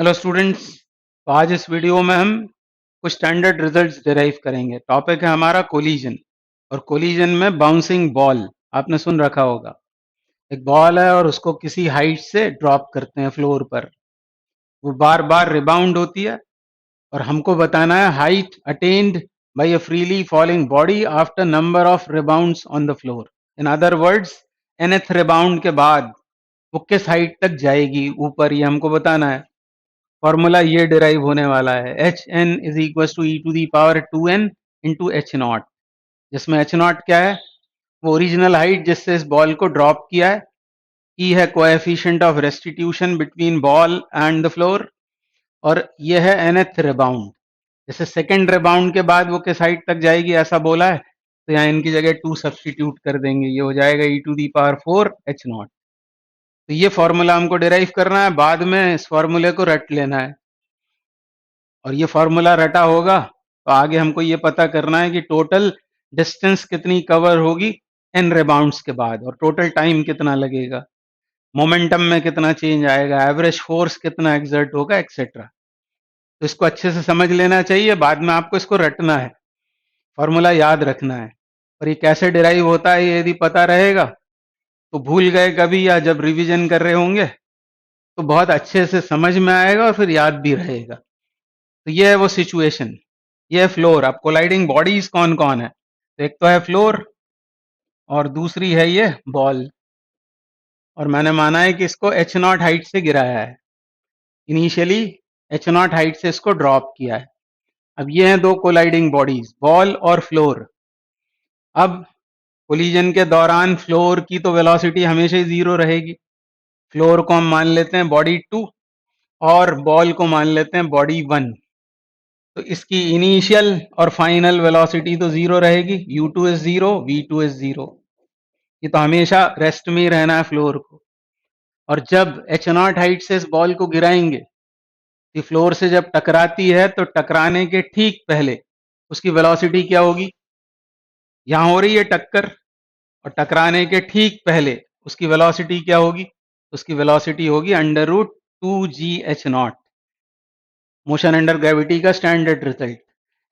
Hello students. तो आज इस वीडियो में हम कुछ स्टैंडर्ड रिजल्ट्स डिराइव करेंगे। टॉपिक है हमारा कोलिजन। और कोलिजन में बाउंसिंग बॉल आपने सुन रखा होगा। एक बॉल है और उसको किसी हाइट से ड्रॉप करते हैं फ्लोर पर, वो बार बार रिबाउंड होती है और हमको बताना है height attend bye a freely falling body after number of rebounds on the floor. In other words, nth rebound के बाद वो किस हाइट तक जाएगी ऊपर, ये हमको बताना है। फॉर्मूला ये डिराइव होने वाला है H N is equal to E to the power 2n into H naught, जिसमें एच नॉट क्या है? वो ओरिजिनल हाइट जिससे इस बॉल को ड्रॉप किया है। ई है coefficient of restitution between ball and the floor, और ये है nth रिबाउंड। जैसे सेकेंड रिबाउंड के बाद वो किस हाइट तक जाएगी ऐसा बोला है, तो यहाँ इनकी जगह 2 सब्सटीट्यूट कर देंगे, ये हो जाएगा e to the power 4 H nought. तो ये फॉर्मूला हमको डिराइव करना है, बाद में इस फॉर्मूले को रट लेना है। और ये फॉर्मूला रटा होगा तो आगे हमको ये पता करना है कि टोटल डिस्टेंस कितनी कवर होगी एन रिबाउंड्स के बाद, और टोटल टाइम कितना लगेगा, मोमेंटम में कितना चेंज आएगा, एवरेज फोर्स कितना एक्सर्ट होगा, एक्सेट्रा। तो इसको अच्छे से समझ लेना चाहिए, बाद में आपको इसको रटना है, फॉर्मूला याद रखना है। और ये कैसे डिराइव होता है ये यदि पता रहेगा तो भूल गए कभी या जब रिवीजन कर रहे होंगे तो बहुत अच्छे से समझ में आएगा और फिर याद भी रहेगा। तो ये है वो सिचुएशन, ये है फ्लोर। अब कोलाइडिंग बॉडीज कौन कौन है? तो एक तो है फ्लोर और दूसरी है ये बॉल। और मैंने माना है कि इसको एच नॉट हाइट से गिराया है, इनिशियली एच नॉट हाइट से इसको ड्रॉप किया है। अब ये हैं दो कोलाइडिंग बॉडीज, बॉल और फ्लोर। अब कोलिजन के दौरान फ्लोर की तो वेलोसिटी हमेशा ही जीरो रहेगी। फ्लोर को हम मान लेते हैं बॉडी 2 और बॉल को मान लेते हैं बॉडी 1। तो इसकी इनिशियल और फाइनल वेलोसिटी तो जीरो रहेगी, u2 is zero, v2 is zero. ये तो हमेशा रेस्ट में ही रहना है फ्लोर को। और जब एच नॉट हाइट से इस बॉल को गिराएंगे, ये फ्लोर से जब टकराती है तो टकराने के ठीक पहले उसकी वेलोसिटी क्या होगी? यहां हो रही है टक्कर, और टकराने के ठीक पहले उसकी वेलोसिटी क्या होगी? उसकी वेलोसिटी होगी under root 2g(h0), motion under gravity का standard result.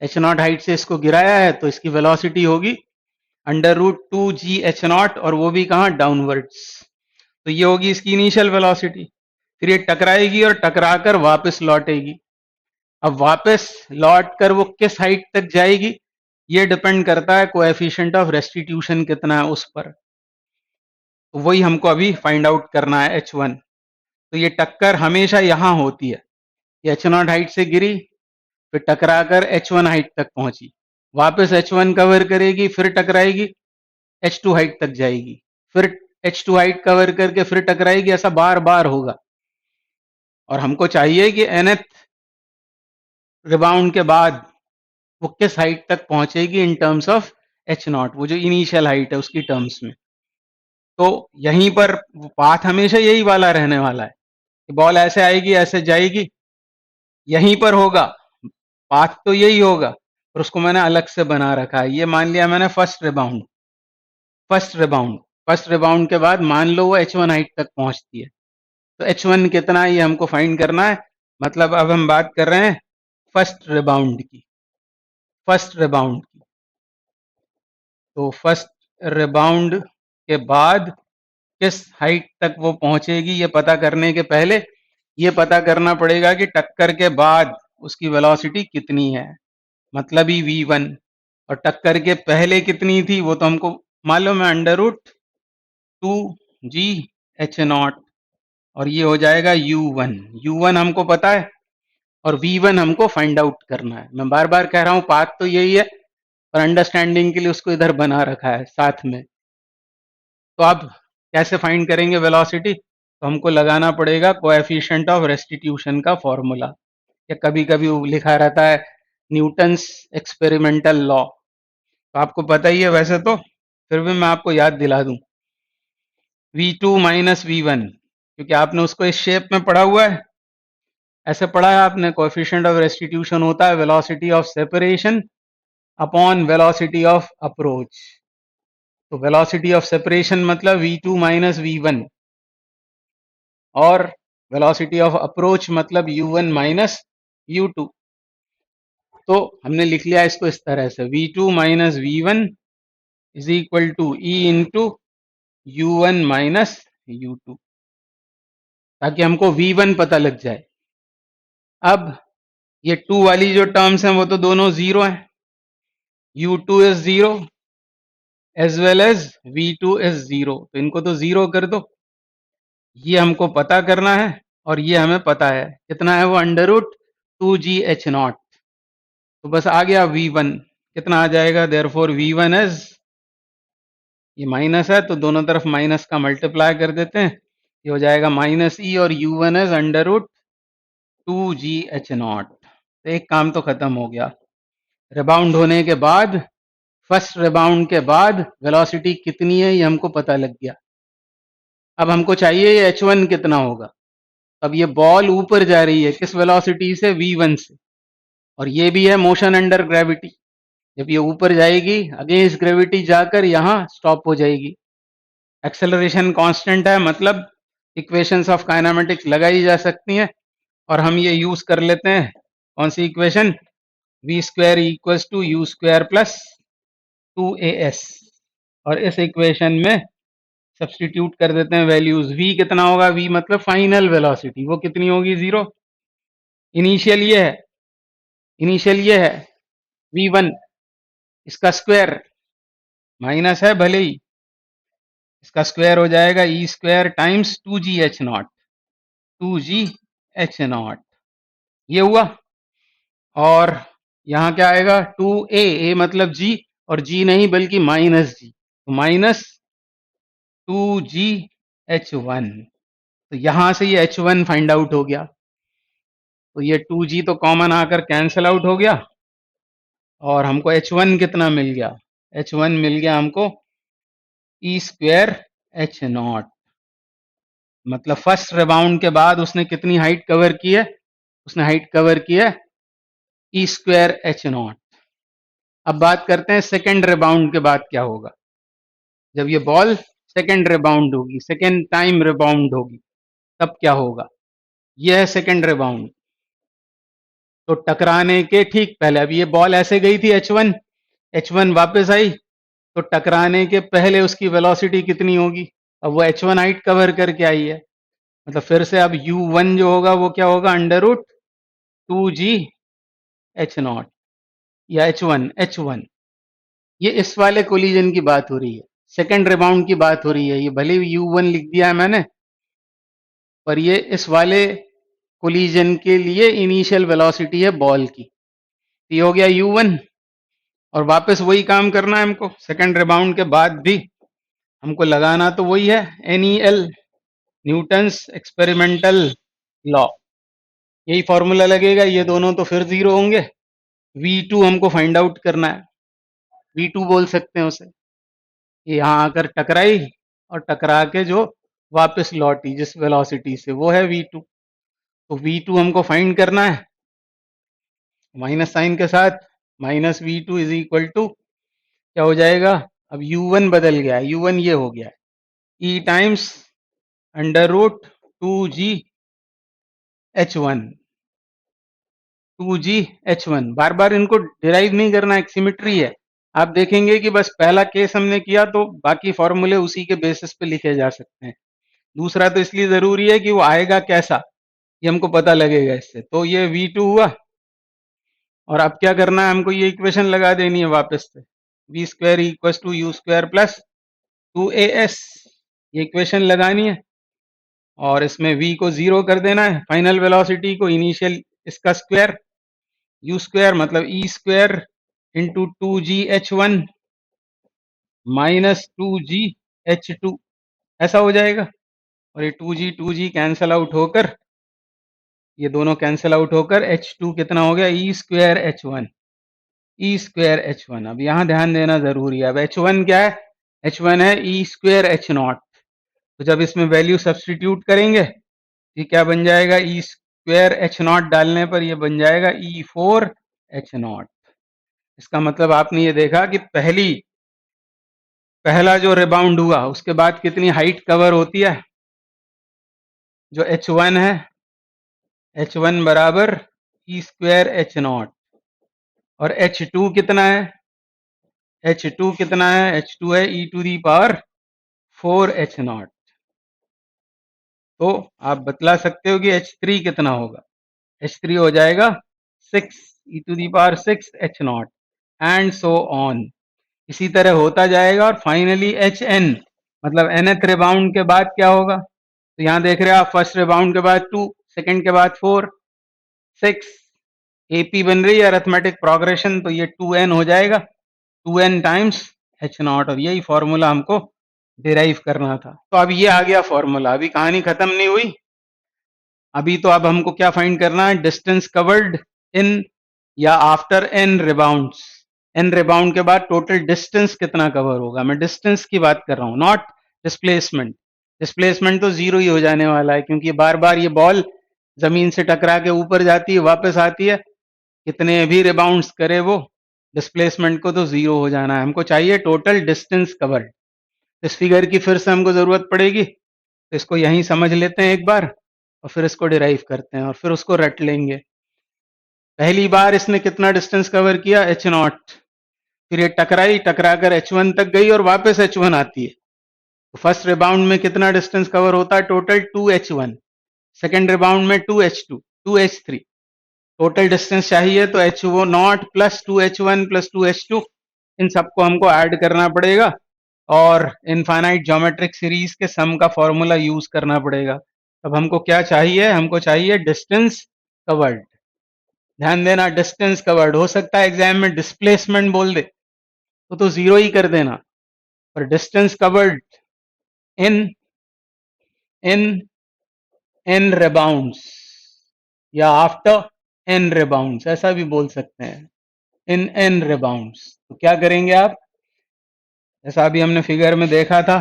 H nought height से इसको गिराया है तो इसकी वेलोसिटी होगी अंडर रूट 2g(h0), और वो भी कहाँ? डाउनवर्ड्स। तो ये होगी इसकी इनिशियल वेलोसिटी। फिर ये टकराएगी और टकराकर वापस लौटेगी। अब वापस लौट कर वो किस हाइट तक जाएगी ये डिपेंड करता है कोएफिशिएंट ऑफ रेस्टिट्यूशन कितना है उस पर। तो वही हमको अभी फाइंड आउट करना है h1। तो ये टक्कर हमेशा यहां होती है, ये एच नॉट हाइट से गिरी, फिर टकराकर h1 हाइट तक पहुंची, वापस h1 कवर करेगी, फिर टकराएगी, h2 हाइट तक जाएगी, फिर h2 हाइट कवर करके फिर टकराएगी। ऐसा बार बार होगा। और हमको चाहिए कि nth रिबाउंड के बाद वो किस हाइट तक पहुंचेगी in terms of H not, वो जो इनिशियल हाइट है उसकी टर्म्स में। तो यहीं पर पाथ हमेशा यही वाला रहने वाला है कि बॉल ऐसे आएगी, ऐसे जाएगी, यहीं पर होगा, पाथ तो यही होगा। और उसको मैंने अलग से बना रखा है। ये मान लिया मैंने फर्स्ट रिबाउंड। फर्स्ट रिबाउंड के बाद मान लो वो h1 हाइट तक पहुंचती है, तो h1 कितना है ये हमको फाइंड करना है। मतलब अब हम बात कर रहे हैं फर्स्ट रिबाउंड की। तो फर्स्ट रिबाउंड के बाद किस हाइट तक वो पहुंचेगी ये पता करने के पहले ये पता करना पड़ेगा कि टक्कर के बाद उसकी वेलोसिटी कितनी है, मतलब ही v1। और टक्कर के पहले कितनी थी वो तो हमको मालूम है, अंडर रूट 2g(h0), और ये हो जाएगा u1 हमको पता है, और v1 हमको फाइंड आउट करना है। मैं बार बार कह रहा हूं पाथ तो यही है, पर अंडरस्टैंडिंग के लिए उसको इधर बना रखा है साथ में। तो अब कैसे फाइंड करेंगे वेलोसिटी? तो हमको लगाना पड़ेगा कोएफिशिएंट ऑफ रेस्टिट्यूशन का फॉर्मूला, या कभी कभी लिखा रहता है न्यूटन्स एक्सपेरिमेंटल लॉ। तो आपको पता ही है वैसे तो, फिर भी मैं आपको याद दिला दूं, v2 माइनस v1, क्योंकि आपने उसको इस शेप में पढ़ा हुआ है। ऐसे पढ़ा है आपने, कोएफिशिएंट ऑफ रेस्टिट्यूशन होता है velocity of separation upon velocity of approach. तो वेलोसिटी ऑफ सेपरेशन मतलब v2 माइनस v1, और वेलोसिटी ऑफ अप्रोच मतलब u1 माइनस u2। तो हमने लिख लिया इसको इस तरह से, v2 minus v1 is equal to e into u1 minus u2, ताकि हमको v1 पता लग जाए। अब ये 2 वाली जो टर्म्स हैं वो तो दोनों जीरो हैं, u2 is zero as well as v2 is zero, तो इनको तो जीरो कर दो। ये हमको पता करना है और ये हमें पता है कितना है, वो अंडर रूट 2gh0। तो बस आ गया v1, कितना आ जाएगा, देयरफॉर v1 इज, ये माइनस है तो दोनों तरफ माइनस का मल्टीप्लाई कर देते हैं, ये हो जाएगा माइनस ई, और u1 is under root 2gh0। तो एक काम तो खत्म हो गया। रिबाउंड होने के बाद, फर्स्ट रिबाउंड के बाद वेलोसिटी कितनी है ये हमको पता लग गया। अब हमको चाहिए ये h1 कितना होगा। अब ये बॉल ऊपर जा रही है किस वेलोसिटी से, v1 से, और ये भी है मोशन अंडर ग्रेविटी। जब ये ऊपर जाएगी अगेंस्ट ग्रेविटी जाकर यहाँ स्टॉप हो जाएगी। एक्सेलरेशन कांस्टेंट है, मतलब इक्वेशंस ऑफ काइनेमेटिक्स लगाई जा सकती हैं, और हम ये यूज कर लेते हैं। कौन सी equation, v square equals to you square plus 2as, और इस इक्वेशन में सब्स्टिट्यूट कर देते हैं वैल्यूज। v कितना होगा, v मतलब फाइनल वेलोसिटी, वो कितनी होगी, जीरो। इनिशियल ये है, इनिशियल ये है v1, इसका स्क्वायर माइनस है भले ही, इसका स्क्वायर हो जाएगा E square times 2gh0, 2gh0 ये हुआ। और यहाँ क्या आएगा, 2a, a मतलब g, और g नहीं बल्कि माइनस g, तो माइनस 2gh1। तो यहां से ये h1 फाइंड आउट हो गया, तो ये 2g तो कॉमन आकर कैंसिल आउट हो गया, और हमको h1 कितना मिल गया, h1 मिल गया हमको ई स्क्वायर h0। मतलब फर्स्ट रिबाउंड के बाद उसने कितनी हाइट कवर की है, उसने हाइट कवर की है ई स्क्वायर h0। अब बात करते हैं सेकेंड रिबाउंड के बाद क्या होगा। जब ये बॉल सेकेंड रिबाउंड होगी, सेकेंड टाइम रिबाउंड होगी, तब क्या होगा। यह है सेकेंड रिबाउंड। तो टकराने के ठीक पहले, अब ये बॉल ऐसे गई थी h1, h1 वापस आई, तो टकराने के पहले उसकी वेलोसिटी कितनी होगी। अब वो h1 हाइट कवर करके आई है, मतलब फिर से अब u1 जो होगा वो क्या होगा, अंडर रूट 2gh0 या h1। ये इस वाले कोलिजन की बात हो रही है, सेकेंड रिबाउंड की बात हो रही है। ये भले ही u1 लिख दिया है मैंने, पर ये इस वाले कोलिजन के लिए इनिशियल वेलोसिटी है बॉल की। ये हो गया u1, और वापस वही काम करना है हमको। सेकेंड रिबाउंड के बाद भी हमको लगाना तो वही है, NEL, न्यूटन्स एक्सपेरिमेंटल लॉ, यही फॉर्मूला लगेगा। ये दोनों तो फिर जीरो होंगे। v2 हमको फाइंड आउट करना है, v2 बोल सकते हैं उसे। ये यहाँ आकर टकराई, और टकरा के जो वापस लौटी जिस वेलोसिटी से, वो है v2। तो v2 हमको फाइंड करना है, माइनस साइन के साथ, minus v2 is equal to क्या हो जाएगा, अब u1 बदल गया, u1 ये हो गया e times under root 2gh1, 2gh1। बार बार इनको डिराइव नहीं करना, एक सिमिट्री है। आप देखेंगे कि बस पहला केस हमने किया तो बाकी फॉर्मूले उसी के बेसिस पे लिखे जा सकते हैं। दूसरा तो इसलिए जरूरी है कि वो आएगा कैसा, ये हमको पता लगेगा इससे। तो ये v2 हुआ, और अब क्या करना है, हमको ये इक्वेशन लगा देनी है वापस से, v square equal to you square plus 2as, ये इक्वेशन लगानी है, और इसमें v को जीरो कर देना है, फाइनल वेलोसिटी को, इनिशियल इसका स्क्वायर, यू स्क्वायर मतलब E square into 2gh1 minus 2gh2, ऐसा हो जाएगा। और ये 2g कैंसल आउट होकर, ये दोनों कैंसल आउट होकर h2 कितना हो गया, E square h1, E square h1। अब यहाँ ध्यान देना जरूरी है। अब h1 क्या है, h1 है ई स्क्वायर h0। तो जब इसमें वैल्यू सब्सटीट्यूट करेंगे, ये क्या बन जाएगा, ई स्क्वायर h0 डालने पर ये बन जाएगा e4h0। इसका मतलब आपने ये देखा कि पहला जो रिबाउंड हुआ उसके बाद कितनी हाइट कवर होती है, जो H1 है, H1 बराबर ई स्क्वायर एच नॉट, और H2 कितना है, H2 कितना है, H2 है e to the power 4 H nought. तो आप बतला सकते हो कि H3 कितना होगा, H3 हो जाएगा 6 e to the power 6 H nought, and so on. इसी तरह होता जाएगा, और फाइनली Hn मतलब nth रिबाउंड के बाद क्या होगा, तो यहाँ देख रहे हैं आप, फर्स्ट रिबाउंड के बाद 2, सेकंड के बाद 4, 6, AP बन रही है अरिथमेटिक प्रोग्रेशन, तो ये 2n हो जाएगा, 2n टाइम्स H नॉट, और यही फॉर्मूला हमको डिराइव करना था। तो अब ये आ गया फॉर्मूला, अभी कहानी खत्म नहीं हुई। अभी तो अब हमको क्या फाइंड करना है, डिस्टेंस कवर्ड इन या after n rebounds. n rebound के बाद टोटल डिस्टेंस कितना कवर होगा, मैं डिस्टेंस की बात कर रहा हूँ, नॉट डिस्प्लेसमेंट। डिस्प्लेसमेंट तो जीरो ही हो जाने वाला है, क्योंकि बार बार ये बॉल जमीन से टकरा के ऊपर जाती है, वापस आती है, कितने भी रिबाउंड्स करे वो, डिस्प्लेसमेंट को तो जीरो हो जाना है। हमको चाहिए टोटल डिस्टेंस कवर्ड। इस फिगर की फिर से हमको जरूरत पड़ेगी, तो इसको यहीं समझ लेते हैं एक बार, और फिर इसको डिराइव करते हैं, और फिर उसको रट लेंगे। पहली बार इसने कितना डिस्टेंस कवर किया, एच नॉट, फिर ये टकरा कर H1 तक गई और वापस H1 आती है, तो फर्स्ट रिबाउंड में कितना डिस्टेंस कवर होता है, टोटल 2H1, सेकेंड रिबाउंड में 2H2, 2H3, टोटल डिस्टेंस चाहिए, तो H0 not plus 2H1 plus 2H2, इन सबको हमको ऐड करना पड़ेगा, और इनफाइनाइट ज्योमेट्रिक सीरीज के सम का फॉर्मूला यूज करना पड़ेगा। अब हमको क्या चाहिए, हमको चाहिए डिस्टेंस कवर्ड। ध्यान देना, डिस्टेंस कवर्ड, हो सकता है एग्जाम में डिस्प्लेसमेंट बोल दे तो जीरो ही कर देना, पर distance covered in in an rebounds या आफ्टर एन रिबाउंड्स, ऐसा भी बोल सकते हैं, इन एन रिबाउंड्स। तो क्या करेंगे आप, जैसा अभी हमने फिगर में देखा था,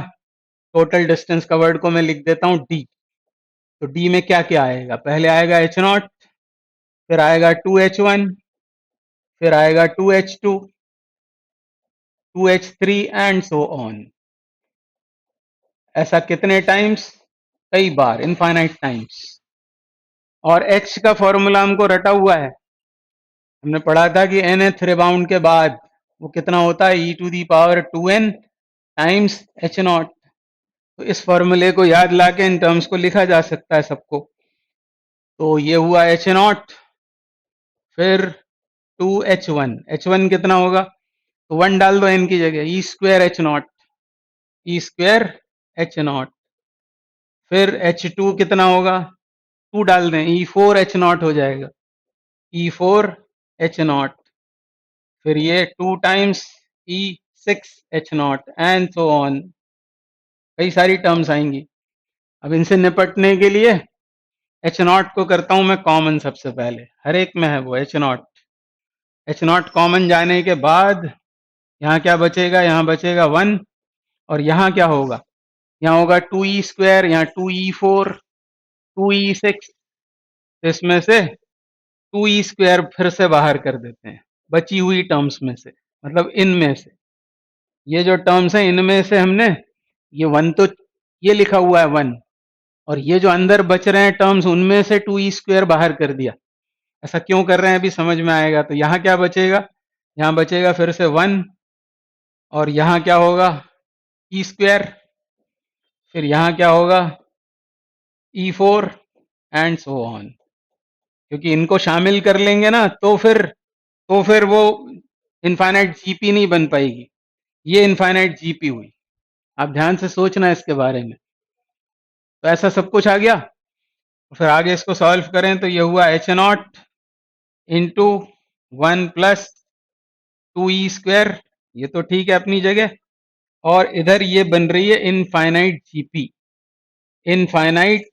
टोटल डिस्टेंस कवर्ड को मैं लिख देता हूं डी। तो डी में क्या क्या आएगा, पहले आएगा H नॉट, फिर आएगा 2H1, फिर आएगा 2H2, 2H3 and so on. ऐसा कितने टाइम्स, कई बार, इनफाइनाइट टाइम्स। और H का फॉर्मूला हमको रटा हुआ है, हमने पढ़ा था कि nth रिबाउंड के बाद वो कितना होता है, e to the power 2n times H nought. तो इस फॉर्मूले को याद लाके इन टर्म्स को लिखा जा सकता है सबको। तो ये हुआ H नॉट, फिर 2H1, H1 कितना होगा, तो 1 डाल दो n की जगह, e square H nought, e square H nought. फिर H2 कितना होगा, 2 डाल दें, E4 H नॉट हो जाएगा, E4 H नॉट। फिर ये 2 times E6 H nought and so on, कई सारी टर्म्स आएंगी। अब इनसे निपटने के लिए H नॉट को करता हूं मैं कॉमन, सबसे पहले हर एक में है वो H not. H not common जाने के बाद यहाँ क्या बचेगा, यहाँ बचेगा 1, और यहाँ क्या होगा, यहाँ होगा 2e स्क्वायर, यहाँ 2e4, 2e6, इसमें से 2e स्क्वायर फिर से बाहर कर देते हैं बची हुई टर्म्स में से, मतलब इनमें से, ये जो टर्म्स हैं इनमें से हमने ये 1 तो ये लिखा हुआ है 1, और ये जो अंदर बच रहे हैं टर्म्स उनमें से 2e स्क्वायर बाहर कर दिया। ऐसा क्यों कर रहे हैं अभी समझ में आएगा। तो यहाँ क्या बचेगा, यहाँ बचेगा फिर से 1, और यहाँ क्या होगा, ई स्क्वायर, फिर यहाँ क्या होगा, E4 एंड सो ऑन। क्योंकि इनको शामिल कर लेंगे ना, तो फिर वो इनफाइनाइट जीपी नहीं बन पाएगी, ये इनफाइनाइट जीपी हुई। आप ध्यान से सोचना इसके बारे में। तो ऐसा सब कुछ आ गया, फिर आगे इसको सॉल्व करें तो ये हुआ H not into 1 plus 2e square, ये तो ठीक है अपनी जगह, और इधर ये बन रही है इनफाइनाइट जीपी, इनफाइनाइट।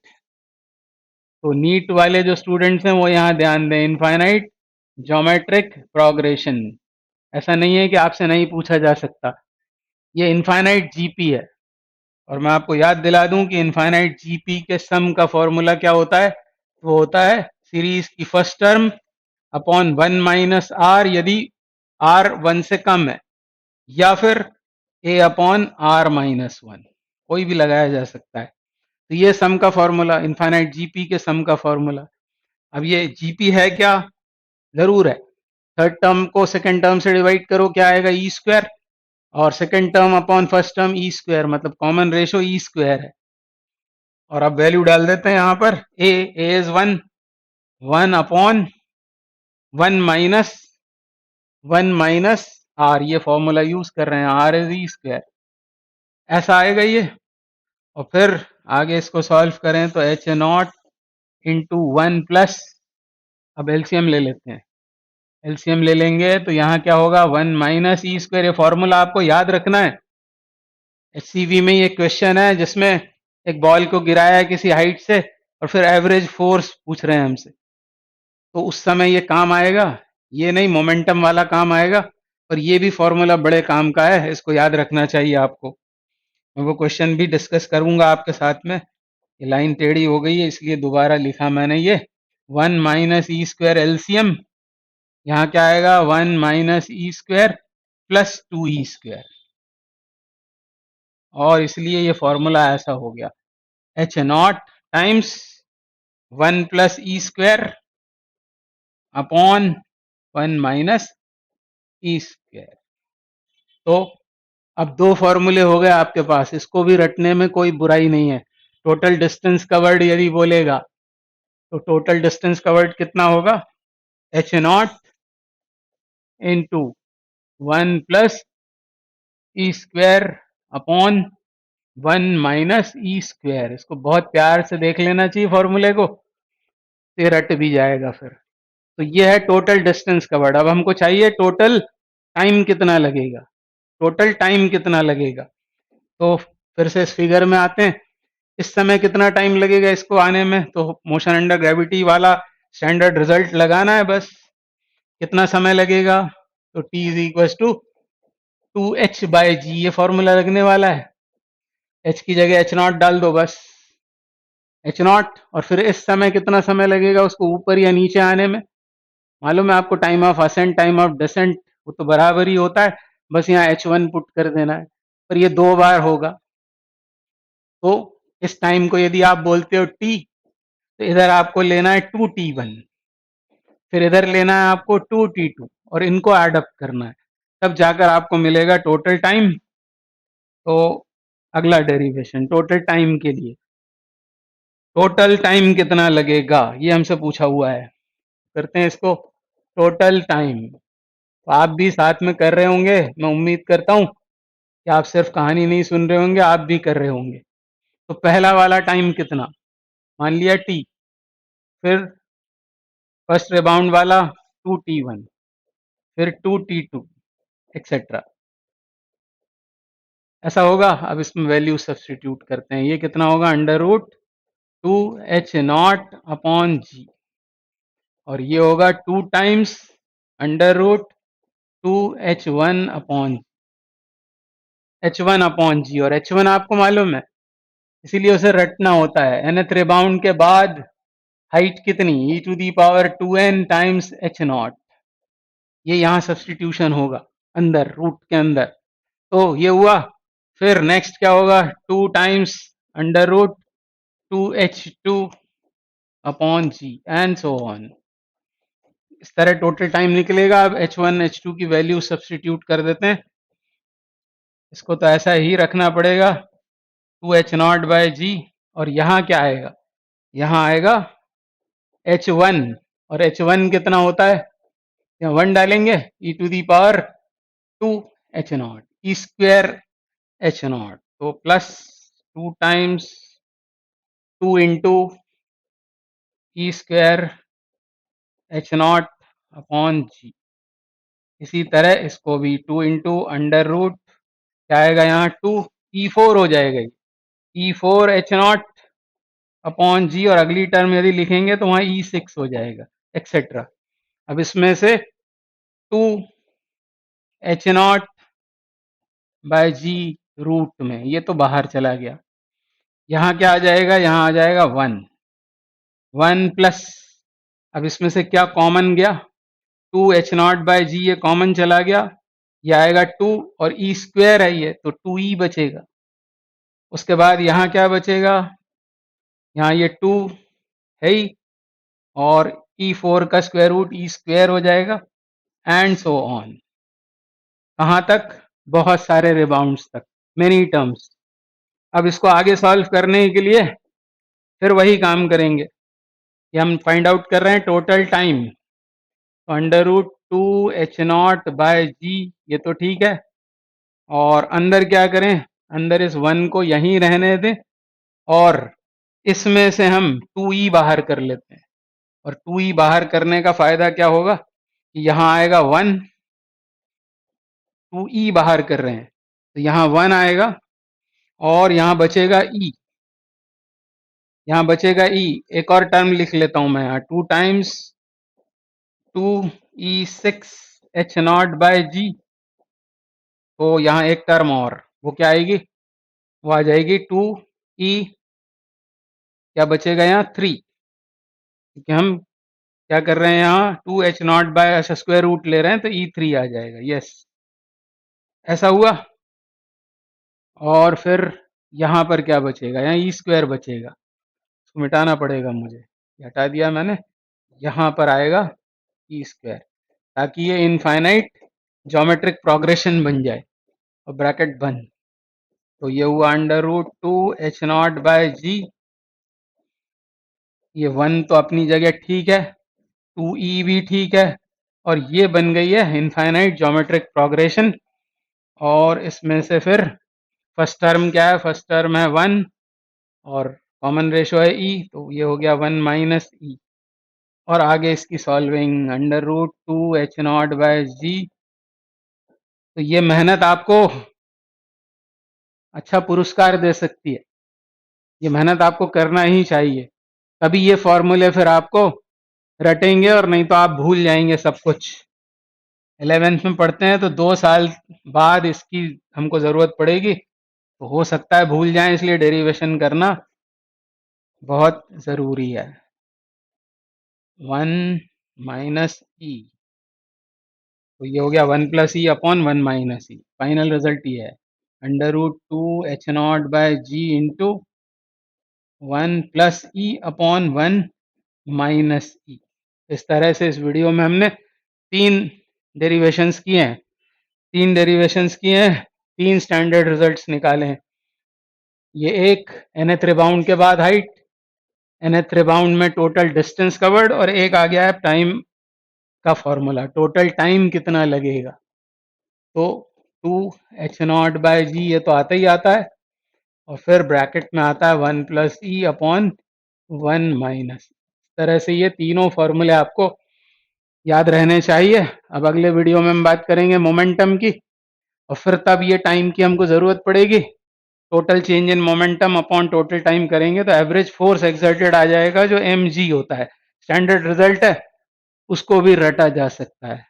तो नीट वाले जो स्टूडेंट्स हैं वो यहाँ ध्यान दें, इनफाइनाइट ज्योमेट्रिक प्रोग्रेशन। ऐसा नहीं है कि आपसे नहीं पूछा जा सकता, ये इनफाइनाइट जीपी है। और मैं आपको याद दिला दूं कि इनफाइनाइट जीपी के सम का फॉर्मूला क्या होता है, वो होता है सीरीज की first term upon 1 minus R, यदि आर 1 से कम है, या फिर a अपॉन आर माइनस 1, कोई भी लगाया जा सकता है। तो ये सम का फॉर्मूला, इनफाइनाइट जीपी के सम का फॉर्मूला। अब ये जीपी है क्या? जरूर है। थर्ड टर्म को सेकंड टर्म से डिवाइड करो, क्या आएगा? ई स्क्वायर, और second term upon first term e square, मतलब कॉमन रेशो ई स्क्वायर है। और अब वैल्यू डाल देते हैं यहाँ पर। A is 1, 1 upon 1 minus r, ये फॉर्मूला यूज कर रहे हैं, आर इज ई स्क्वायर, ऐसा आएगा ये। और फिर आगे इसको सॉल्व करें तो एच नॉट इंटू 1 प्लस, अब एलसीएम ले लेते हैं, एलसीएम ले लेंगे तो यहाँ क्या होगा? 1 माइनस ई स्क्वायर। ये फॉर्मूला आपको याद रखना है। एचसीवी में ये क्वेश्चन है जिसमें एक बॉल को गिराया है किसी हाइट से और फिर एवरेज फोर्स पूछ रहे हैं हमसे, तो उस समय ये काम आएगा। ये नहीं, मोमेंटम वाला काम आएगा। और ये भी फॉर्मूला बड़े काम का है, इसको याद रखना चाहिए आपको। मैं वो क्वेश्चन भी डिस्कस करूंगा आपके साथ में। ये लाइन टेढ़ी हो गई है इसलिए दोबारा लिखा मैंने ये। 1 माइनस ई स्क्वायर एलसीएम, यहाँ क्या आएगा? 1 माइनस ई स्क्वायर प्लस 2 ई स्क्वायर, और इसलिए ये फॉर्मूला ऐसा हो गया, H not times 1 plus E square upon 1 minus E square. तो अब दो फॉर्मूले हो गए आपके पास, इसको भी रटने में कोई बुराई नहीं है। टोटल डिस्टेंस कवर्ड यदि बोलेगा तो टोटल डिस्टेंस कवर्ड कितना होगा? H not into 1 plus E square upon 1 minus E square. इसको बहुत प्यार से देख लेना चाहिए फॉर्मूले को, तो रट भी जाएगा फिर। तो ये है टोटल डिस्टेंस कवर्ड। अब हमको चाहिए टोटल टाइम कितना लगेगा, टोटल टाइम कितना लगेगा। तो फिर से इस फिगर में आते हैं। इस समय कितना टाइम लगेगा इसको आने में? तो मोशन अंडर ग्रेविटी वाला स्टैंडर्ड रिजल्ट लगाना है बस। कितना समय लगेगा? तो t is equal to 2h by g, ये फॉर्मूला लगने वाला है। h की जगह h नॉट डाल दो बस, h नॉट। और फिर इस समय कितना समय लगेगा उसको ऊपर या नीचे आने में? मालूम है आपको, time of ascent, time of descent, वो तो बराबर ही होता है, बस यहाँ h1 पुट कर देना है। पर ये 2 बार होगा, तो इस टाइम को यदि आप बोलते हो t, तो इधर आपको लेना है 2t1, फिर इधर लेना है आपको 2t2, और इनको ऐड अप करना है, तब जाकर आपको मिलेगा टोटल टाइम। तो अगला डेरिवेशन टोटल टाइम के लिए, टोटल टाइम कितना लगेगा ये हमसे पूछा हुआ है। करते हैं इसको, टोटल टाइम। तो आप भी साथ में कर रहे होंगे, मैं उम्मीद करता हूं कि आप सिर्फ कहानी नहीं सुन रहे होंगे, आप भी कर रहे होंगे। तो पहला वाला टाइम कितना? मान लिया t, फिर फर्स्ट रिबाउंड वाला 2t1, फिर 2t2, एक्सेट्रा, ऐसा होगा। अब इसमें वैल्यू सब्स्टिट्यूट करते हैं। ये कितना होगा? Under root 2h0 upon g, और ये होगा 2 times under root 2h1 upon g, और h1 आपको मालूम है, इसीलिए उसे रटना होता है। nth रिबाउंड के बाद हाइट कितनी? e to the power 2n times h0, ये यहाँ सब्स्टिट्यूशन होगा अंदर रूट के अंदर। तो ये हुआ। फिर नेक्स्ट क्या होगा? 2 times under root 2h2 upon G and so on. इस तरह टोटल टाइम निकलेगा। अब h1 h2 की वैल्यू सब्स्टिट्यूट कर देते हैं। इसको तो ऐसा ही रखना पड़ेगा, 2h0 बाय जी, और यहाँ क्या आएगा? यहाँ आएगा h1, और h1 कितना होता है? यहाँ 1 डालेंगे, e to the power 2h0, E square h0, तो plus 2 times 2 into E square h0 upon G. इसी तरह इसको भी 2 इंटू अंडर रूट, क्या आएगा यहाँ? 2 e4 हो जाएगा, e4 h0 अपॉन जी, और अगली टर्म यदि लिखेंगे तो वहाँ e6 हो जाएगा, एक्सेट्रा। अब इसमें से 2h0 बाय जी रूट में, ये तो बाहर चला गया। यहाँ क्या आ जाएगा? यहाँ आ जाएगा 1 प्लस, अब इसमें से क्या कॉमन गया? 2h0 बाय जी, ये कॉमन चला गया, ये आएगा 2, और ई स्क्वायर है ये, तो 2e बचेगा। उसके बाद यहाँ क्या बचेगा? यहाँ ये 2 है ही, और E4 का स्क्वायर रूट E स्क्वायर हो जाएगा, एंड सो ऑन। कहाँ तक? बहुत सारे रिबाउंड्स तक, मेनी टर्म्स। अब इसको आगे सॉल्व करने के लिए फिर वही काम करेंगे कि हम फाइंड आउट कर रहे हैं total time. Under root 2h0 by g, ये तो ठीक है। और अंदर क्या करें? अंदर इस 1 को यहीं रहने दें, और इसमें से हम 2e बाहर कर लेते हैं। और 2e बाहर करने का फायदा क्या होगा कि यहाँ आएगा 1, 2e बाहर कर रहे हैं तो यहाँ 1 आएगा, और यहाँ बचेगा e, यहाँ बचेगा e। एक और टर्म लिख लेता हूं मैं यहाँ, 2 टाइम्स 2e6h0 बाय जी। तो यहाँ एक टर्म और, वो क्या आएगी? वो आ जाएगी 2e, क्या बचेगा यहाँ? 3, क्योंकि हम क्या कर रहे हैं यहाँ 2h0 बाय, अच्छा स्क्वायर रूट ले रहे हैं तो e3 आ जाएगा। यस, ऐसा हुआ। और फिर यहाँ पर क्या बचेगा? यहाँ ई स्क्वायर बचेगा, उसको मिटाना पड़ेगा मुझे, ये हटा दिया मैंने। यहाँ पर आएगा ई स्क्वायर, ताकि ये इनफाइनाइट ज्योमेट्रिक प्रोग्रेशन बन जाए, और ब्रैकेट बंद। तो ये हुआ under root 2h0 by g. ये 1 तो अपनी जगह ठीक है, 2e भी ठीक है, और ये बन गई है इनफाइनाइट ज्योमेट्रिक प्रोग्रेशन। और इसमें से फिर फर्स्ट टर्म क्या है? फर्स्ट टर्म है 1, और कॉमन रेशो है e, तो ये हो गया 1 माइनस ई। और आगे इसकी solving, under root 2h0 by g. तो ये मेहनत आपको अच्छा पुरस्कार दे सकती है, ये मेहनत आपको करना ही चाहिए, तभी ये फॉर्मूले फिर आपको रटेंगे, और नहीं तो आप भूल जाएंगे सब कुछ। 11th में पढ़ते हैं तो 2 साल बाद इसकी हमको ज़रूरत पड़ेगी, तो हो सकता है भूल जाएं, इसलिए डेरिवेशन करना बहुत ज़रूरी है। 1 माइनस ई, तो ये हो गया 1 plus e upon 1 minus e. Final result ये है, under root 2h0 by g into 1 plus e upon 1 minus e. इस तरह से इस वीडियो में हमने 3 डेरिवेशंस किए हैं, 3 डेरिवेशंस किए हैं, 3 स्टैंडर्ड रिजल्ट्स निकाले हैं। ये एक nth रिबाउंड के बाद हाइट, nth रिबाउंड में टोटल डिस्टेंस कवर्ड, और एक आ गया है टाइम का फॉर्मूला, टोटल टाइम कितना लगेगा। तो 2h0 बाय जी ये तो आता ही आता है, और फिर ब्रैकेट में आता है 1 प्लस ई अपॉन 1 माइनस। इस तरह से ये तीनों फॉर्मूले आपको याद रहने चाहिए। अब अगले वीडियो में हम बात करेंगे मोमेंटम की, और फिर तब ये टाइम की हमको ज़रूरत पड़ेगी। Total change in momentum upon total time करेंगे तो एवरेज फोर्स एक्सर्टेड आ जाएगा, जो mg होता है। स्टैंडर्ड रिजल्ट है, उसको भी रटा जा सकता है।